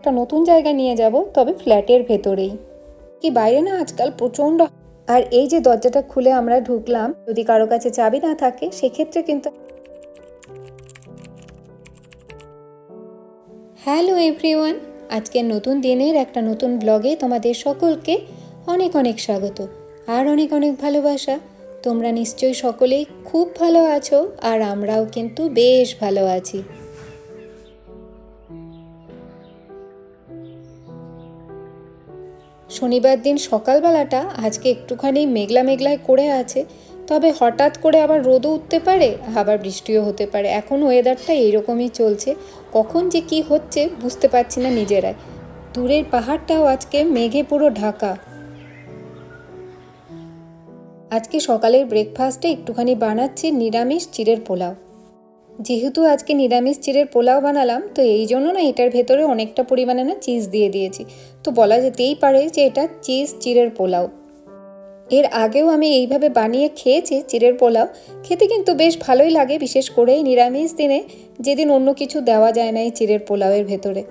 একটা নতুন জায়গায় নিয়ে যাব, তবে ফ্ল্যাটের ভেতরেই। কি বাইরে না আজকাল প্রচণ্ড। আর এই যে দরজাটা খুলে আমরা ঢুকলাম, যদি কারো কাছে চাবি না থাকে সেক্ষেত্রে কিন্তু। হ্যালো এভরিওয়ান, আজকের নতুন দিনের একটা নতুন ব্লগে তোমাদের সকলকে অনেক অনেক স্বাগত আর অনেক অনেক ভালোবাসা। তোমরা নিশ্চয়ই সকলেই খুব ভালো আছো, আর আমরাও কিন্তু বেশ ভালো আছি। শনিবার দিন সকালবেলাটা আজকে একটুখানি মেঘলা মেঘলায় করে আছে, তবে হঠাৎ করে আবার রোদও উঠতে পারে, আবার বৃষ্টিও হতে পারে। এখন ওয়েদারটা এইরকমই চলছে, কখন যে কি হচ্ছে বুঝতে পারছি না নিজেরাই। দূরের পাহাড়টাও আজকে মেঘে পুরো ঢাকা। আজকে সকালের ব্রেকফাস্টে একটুখানি বানাচ্ছি নিরামিষ চিড়ের পোলাও। যেহেতু আজকে নিরামিষ চিড়ের পোলাও বানালাম, তো এই জন্য না এটার ভেতরে অনেকটা পরিমাণে না চিজ দিয়ে দিয়েছি। তো বলা যেতেই পারে যে এটা চিজ চিড়ের পোলাও। এর আগেও আমি এইভাবে বানিয়ে খেয়েছি চিড়ের পোলাও, খেতে কিন্তু বেশ ভালোই লাগে, বিশেষ করে নিরামিষ দিনে, যেদিন অন্য কিছু দেওয়া যায় না এই চিড়ের পোলাওয়ের ভেতরে।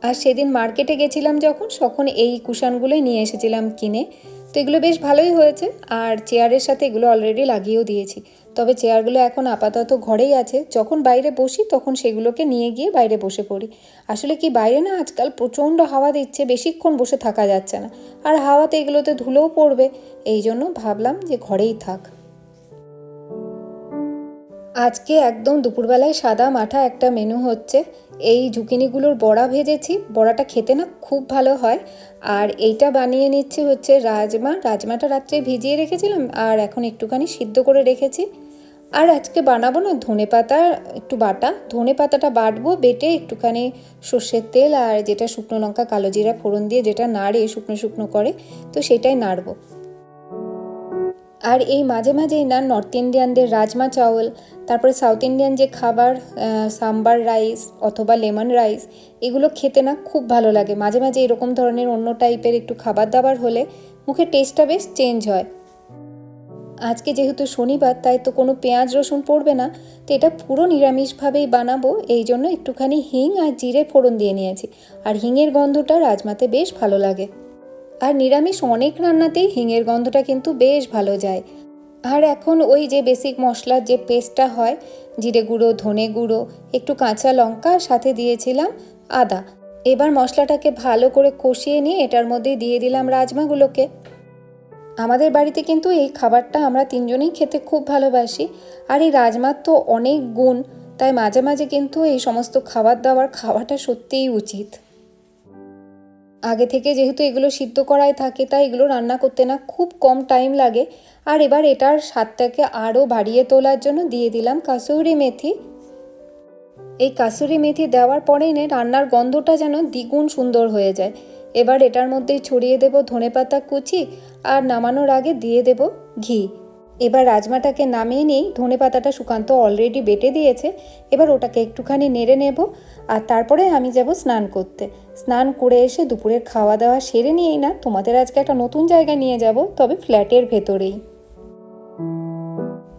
আর সেদিন মার্কেটে গেছিলাম যখন এই কুশানগুলোই নিয়ে এসেছিলাম কিনে। তো এগুলো বেশ ভালোই হয়েছে, আর চেয়ারের সাথে এগুলো অলরেডি লাগিয়েও দিয়েছি। তবে চেয়ারগুলো এখন আপাতত ঘরেই আছে, যখন বাইরে বসি তখন সেগুলোকে নিয়ে গিয়ে বাইরে বসে পড়ি। আসলে কি বাইরে না আজকাল প্রচণ্ড হাওয়া দিচ্ছে, বেশিক্ষণ বসে থাকা যাচ্ছে না, আর হাওয়াতে এগুলোতে ধুলোও পড়বে, এই জন্য ভাবলাম যে ঘরেই থাক। আজকে একদম দুপুরবেলায় সাদা মাঠা একটা মেনু হচ্ছে। এই জুকিনিগুলোর বড়া ভেজেছি, বড়াটা খেতে না খুব ভালো হয়। আর এইটা বানিয়ে নিচ্ছি হচ্ছে রাজমাটা রাত্রে ভিজিয়ে রেখেছিলাম, আর এখন একটুখানি সিদ্ধ করে রেখেছি। আর আজকে বানাবো না ধনেপাতা একটু বাটা, ধনেপাতাটা বাটবো, বেটে একটুখানি সর্ষের তেল আর যেটা শুকনো লঙ্কা কালো জিরা ফোড়ন দিয়ে যেটা নাড়ে শুকনো শুকনো করে, তো সেটাই নাড়বো। আর এই মাঝে মাঝেই না নর্থ ইন্ডিয়ানদের রাজমা চাওল, তারপরে সাউথ ইন্ডিয়ান যে খাবার সাম্বার রাইস অথবা লেমন রাইস, এগুলো খেতে না খুব ভালো লাগে। মাঝে মাঝে এরকম ধরনের অন্য টাইপের একটু খাবার দাবার হলে মুখের টেস্টটা বেশ চেঞ্জ হয়। আজকে যেহেতু শনিবার, তাই তো কোনো পেঁয়াজ রসুন পড়বে না, তো এটা পুরো নিরামিষভাবেই বানাবো। এই জন্য একটুখানি হিং আর জিরে ফোড়ন দিয়ে নিয়েছি, আর হিঙের গন্ধটা রাজমাতে বেশ ভালো লাগে। আর নিরামিষ অনেক রান্নাতেই হিঙের গন্ধটা কিন্তু বেশ ভালো যায়। আর এখন ওই যে বেসিক মশলার যে পেস্টটা হয়, জিরে গুঁড়ো, ধনে গুঁড়ো, একটু কাঁচা লঙ্কা, সাথে দিয়েছিলাম আদা। এবার মশলাটাকে ভালো করে কষিয়ে নিয়ে এটার মধ্যে দিয়ে দিলাম রাজমাগুলোকে। আমাদের বাড়িতে কিন্তু এই খাবারটা আমরা তিনজনেই খেতে খুব ভালোবাসি। আর এই রাজমার তো অনেক গুণ, তাই মাঝে মাঝে কিন্তু এই সমস্ত খাবার দাবার খাওয়াটা সত্যিই উচিত। আগে থেকে যেহেতু এগুলো সিদ্ধ করাই থাকে, তাই এগুলো রান্না করতে না খুব কম টাইম লাগে। আর এবার এটার স্বাদটাকে আরও বাড়িয়ে তোলার জন্য দিয়ে দিলাম কাসুরি মেথি। এই কাসুরি মেথি দেওয়ার পরেই না রান্নার গন্ধটা যেন দ্বিগুণ সুন্দর হয়ে যায়। এবার এটার মধ্যেই ছড়িয়ে দেব ধনেপাতা কুচি, আর নামানোর আগে দিয়ে দেব ঘি। এবার রাজমাটাকে নামিয়ে নিই, ধনেপাতাটা সুকান্ত অলরেডি বেটে দিয়েছে। এবার ওটাকে একটুখানি নেড়ে নেব, আর তারপরে আমি যাব স্নান করতে। স্নান করে এসে দুপুরের খাওয়া দাওয়া সেরে নিয়েই না তোমাদের আজকে একটা নতুন জায়গায় নিয়ে যাব, তবে ফ্ল্যাটের ভেতরেই।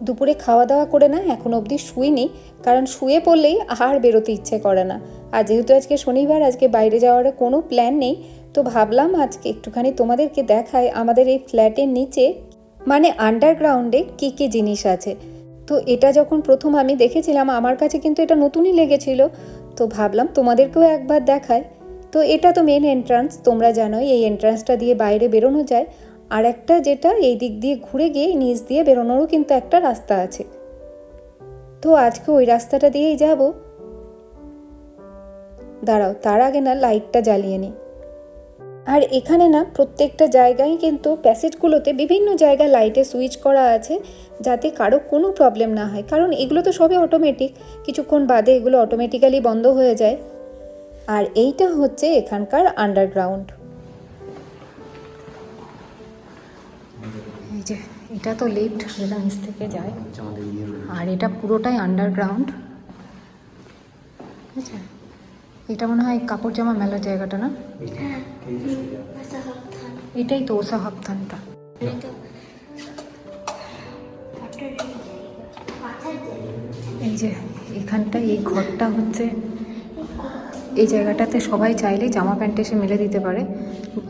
দুপুরে খাওয়া দাওয়া করে না এখন অবধি শুইনি, কারণ শুয়ে পড়লেই আর বেরোতে ইচ্ছে করে না। আর যেহেতু আজকে শনিবার, আজকে বাইরে যাওয়ার কোনো প্ল্যান নেই, তো ভাবলাম আজকে একটুখানি তোমাদেরকে দেখাই আমাদের এই ফ্ল্যাটের নিচে, মানে আন্ডারগ্রাউন্ডে কী কী জিনিস আছে। তো এটা যখন প্রথম আমি দেখেছিলাম, আমার কাছে কিন্তু এটা নতুনই লেগেছিল, তো ভাবলাম তোমাদেরকেও একবার দেখাই। তো এটা তো মেন এন্ট্রান্স, তোমরা জানোই এই এন্ট্রান্সটা দিয়ে বাইরে বেরোনো যায়। আর একটা যেটা এই দিক দিয়ে ঘুরে গিয়ে নিচ দিয়ে বেরোনোরও কিন্তু একটা রাস্তা আছে। তো আজকে ওই রাস্তাটা দিয়েই যাব। দাঁড়াও, তার আগে না লাইটটা জ্বালিয়ে নিই। আর এখানে না প্রত্যেকটা জায়গায় কিন্তু প্যাসেজগুলোতে বিভিন্ন জায়গায় লাইটে সুইচ করা আছে, যাতে কারো কোনো প্রবলেম না হয়, কারণ এগুলো তো সবই অটোমেটিক, কিছুক্ষণ বাদে এগুলো অটোমেটিক্যালি বন্ধ হয়ে যায়। আর এইটা হচ্ছে এখানকার আন্ডারগ্রাউন্ড। এই যে এটা তো লিফট, যেটা নিচ থেকে যায়, আর এটা পুরোটাই আন্ডারগ্রাউন্ড। আচ্ছা, এটা মনে হয় কাপড় জামা মেলার জায়গাটা না? এটাই তো ওসাহাবথানটা। এই যে এখানটা এই ঘরটা হচ্ছে, এই জায়গাটাতে সবাই চাইলে জামা প্যান্ট এসে মেলে দিতে পারে।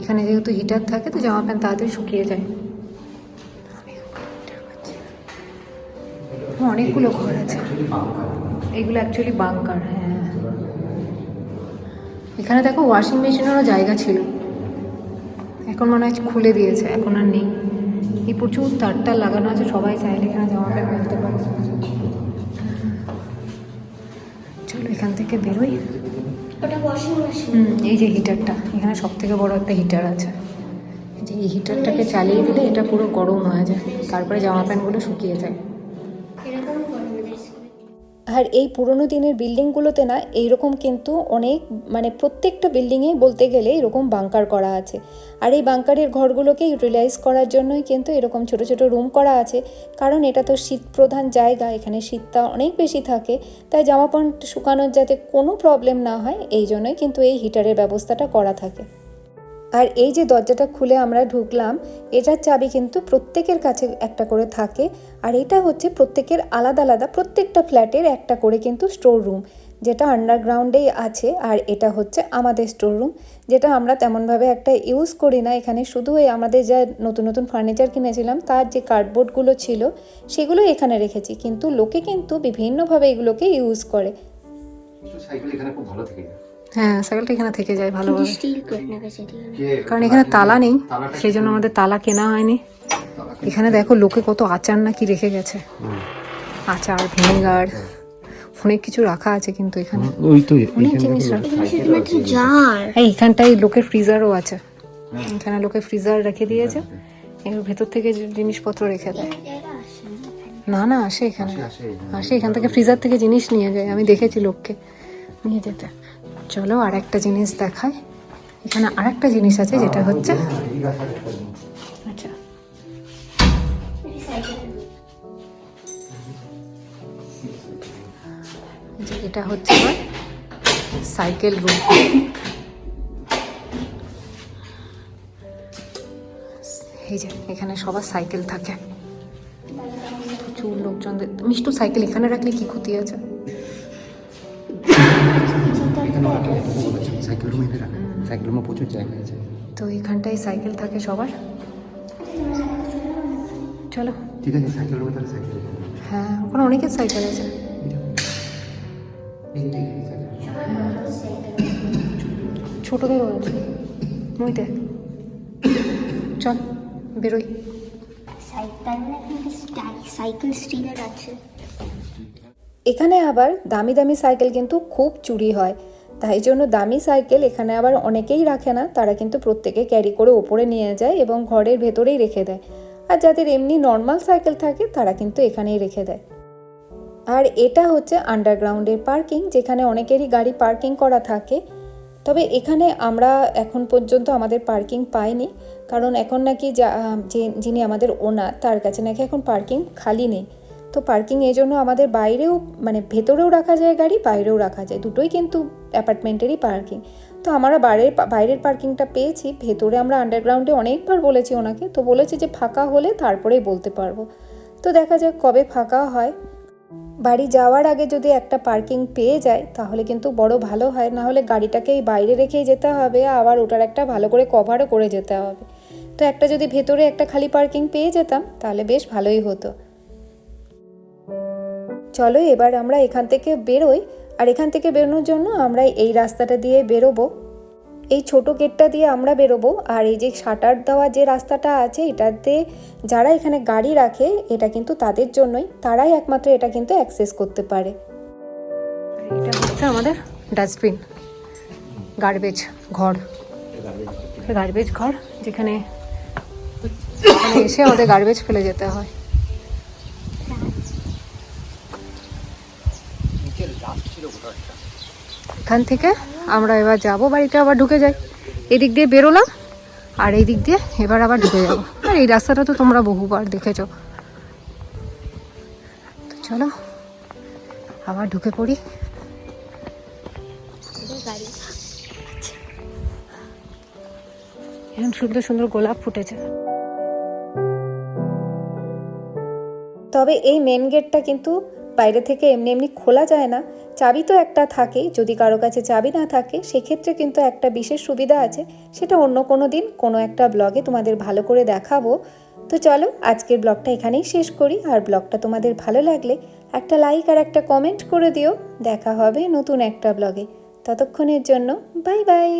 এখানে যেহেতু হিটার থাকে তো জামা প্যান্ট তাড়াতাড়ি শুকিয়ে যায়। অনেকগুলো ঘর আছে, এগুলো অ্যাকচুয়ালি বাংকার। হ্যাঁ, এখানে দেখো ওয়াশিং মেশিনেরও জায়গা ছিল, এখন মনে হয় খুলে দিয়েছে, এখন আর নেই। এই প্রচুর তারটার লাগানো আছে, সবাই চাইলে এখানে জামা প্যান্ট মেলতে পারে। চলো এখান থেকে বেরোই। এই যে হিটারটা, এখানে সব থেকে বড় একটা হিটার আছে। যে এই হিটারটাকে চালিয়ে দিলে এটা পুরো গরম হয়ে যায়, তারপরে জামা প্যান্টগুলো শুকিয়ে যায়। আর এই পুরোনো দিনের বিল্ডিংগুলোতে না এইরকম কিন্তু অনেক, মানে প্রত্যেকটা বিল্ডিংয়েই বলতে গেলে এরকম বাংকার করা আছে। আর এই বাংকারের ঘরগুলোকে ইউটিলাইজ করার জন্যই কিন্তু এরকম ছোট ছোট রুম করা আছে, কারণ এটা তো শীত প্রধান জায়গা, এখানে শীতটা অনেক বেশি থাকে, তাই জামা প্যান্ট শুকানোর যাতে কোনো প্রবলেম না হয় এই জন্যই কিন্তু এই হিটারের ব্যবস্থাটা করা থাকে। আর এই যে দরজাটা খুলে আমরা ঢুকলাম, এটার চাবি কিন্তু প্রত্যেকের কাছে একটা করে থাকে। আর এটা হচ্ছে প্রত্যেকের আলাদা আলাদা, প্রত্যেকটা ফ্ল্যাটের একটা করে কিন্তু স্টোর রুম, যেটা আন্ডারগ্রাউন্ডেই আছে। আর এটা হচ্ছে আমাদের স্টোর রুম, যেটা আমরা তেমনভাবে একটা ইউজ করি না। এখানে শুধু এই আমাদের যা নতুন নতুন ফার্নিচার কিনেছিলাম তার যে কার্ডবোর্ডগুলো ছিল সেগুলো এখানে রেখেছি, কিন্তু লোকে কিন্তু বিভিন্নভাবে এগুলোকে ইউজ করে। হ্যাঁ, সাইকেলটা এখানে থেকে যায় ভালোভাবে, কারণ এখানে তালা নেই, সেই জন্য আমাদের তালা কেনা হয়নি। এখানে দেখো লোকে কত আচার নাকি রেখে গেছে, আচার, ভিনেগার, অনেক কিছু রাখা আছে। কিন্তু এখানে অনেক জিনিস এইখানটায় লোকের ফ্রিজারও আছে, এখানে লোকে ফ্রিজার রেখে দিয়েছে, এর ভেতর থেকে জিনিসপত্র রেখে দেয়। না না, আসে এখানে, আসে এখান থেকে, ফ্রিজার থেকে জিনিস নিয়ে যায়, আমি দেখেছি লোককে নিয়ে যেতে। চলো আর একটা জিনিস দেখায়, এখানে আর একটা জিনিস আছে যেটা হচ্ছে, আচ্ছা যে এটা হচ্ছে সাইকেল রুম। এই যে এখানে সবার সাইকেল থাকে, প্রচুর লোকজন। মিষ্টু সাইকেল এখানে রাখলে কি ক্ষতি আছে? তো এখানটায় সাইকেল থাকে সবার। চলো ঠিক আছে, সাইকেল রুমে তাহলে সাইকেল। হ্যাঁ, ওখানে অনেকের সাইকেল আছে। ছোটদেরও আছে, ওই দেখ। চল বেরোই। সাইকেল স্টিলের আছে এখানে। আবার দামি দামি সাইকেল কিন্তু খুব চুরি হয়, তাই জন্য দামি সাইকেল এখানে আবার অনেকেই রাখে না, তারা কিন্তু প্রত্যেকে ক্যারি করে ওপরে নিয়ে যায় এবং ঘরের ভেতরেই রেখে দেয়। আর যাদের এমনি নর্মাল সাইকেল থাকে তারা কিন্তু এখানেই রেখে দেয়। আর এটা হচ্ছে আন্ডারগ্রাউন্ডের পার্কিং, যেখানে অনেকেরই গাড়ি পার্কিং করা থাকে। তবে এখানে আমরা এখন পর্যন্ত আমাদের পার্কিং পাইনি, কারণ এখন নাকি যিনি আমাদের ওনার তার কাছে নাকি এখন পার্কিং খালি নেই। তো পার্কিং এই জন্য আমাদের বাইরেও, মানে ভেতরেও রাখা যায় গাড়ি, বাইরেও রাখা যায়, দুটোই কিন্তু অ্যাপার্টমেন্টেরই পার্কিং। তো আমরা বাইরের পার্কিংটা পেয়েছি, ভেতরে আমরা আন্ডারগ্রাউন্ডে অনেকবার বলেছি ওনাকে, তো বলেছি যে ফাঁকা হলে তারপরেই বলতে পারবো। তো দেখা যাক কবে ফাঁকা হয়। বাড়ি যাওয়ার আগে যদি একটা পার্কিং পেয়ে যায় তাহলে কিন্তু বড় ভালো হয়, না হলে গাড়িটাকেই বাইরে রেখেই যেতে হবে, আবার ওটার একটা ভালো করে কভারও করে যেতে হবে। তো একটা যদি ভেতরে একটা খালি পার্কিং পেয়ে যেতাম তাহলে বেশ ভালোই হতো। চলো এবার আমরা এখান থেকে বেরোই। আর এখান থেকে বেরোনোর জন্য আমরা এই রাস্তাটা দিয়ে বেরোবো, এই ছোট গেটটা দিয়ে আমরা বেরোবো। আর এই যে শাটার দেওয়া যে রাস্তাটা আছে, এটাতে যারা এখানে গাড়ি রাখে এটা কিন্তু তাদের জন্যই, তারাই একমাত্র এটা কিন্তু অ্যাক্সেস করতে পারে। এটা হচ্ছে আমাদের ডাস্টবিন, গার্বেজ ঘর, যেখানে এসে আমাদের গার্বেজ ফেলে যেতে হয়। এখান থেকে আমরা এবার যাব বাড়িতে, আবার ঢুকে যাই। এদিক দিয়ে বেরোলাম আর এই দিক দিয়ে এবার আবার ঢুকে যাবো। আর এই রাস্তাটা তো তোমরা বহুবার দেখেছো। তো চলো আবার ঢুকে পড়ি। এরকম সুন্দর সুন্দর গোলাপ ফুটেছে। তবে এই মেন গেটটা কিন্তু বাইরে থেকে এমনি এমনি খোলা যায় না, চাবি তো একটা থাকেই। যদি কারো কাছে চাবি না থাকে সেক্ষেত্রে কিন্তু একটা বিশেষ সুবিধা আছে, সেটা অন্য কোনো দিন কোনো একটা ব্লগে তোমাদের ভালো করে দেখাবো। তো চলো আজকের ব্লগটা এখানেই শেষ করি। আর ব্লগটা তোমাদের ভালো লাগলে একটা লাইক আর একটা কমেন্ট করে দিও। দেখা হবে নতুন একটা ব্লগে। ততক্ষণের জন্য বাই বাই।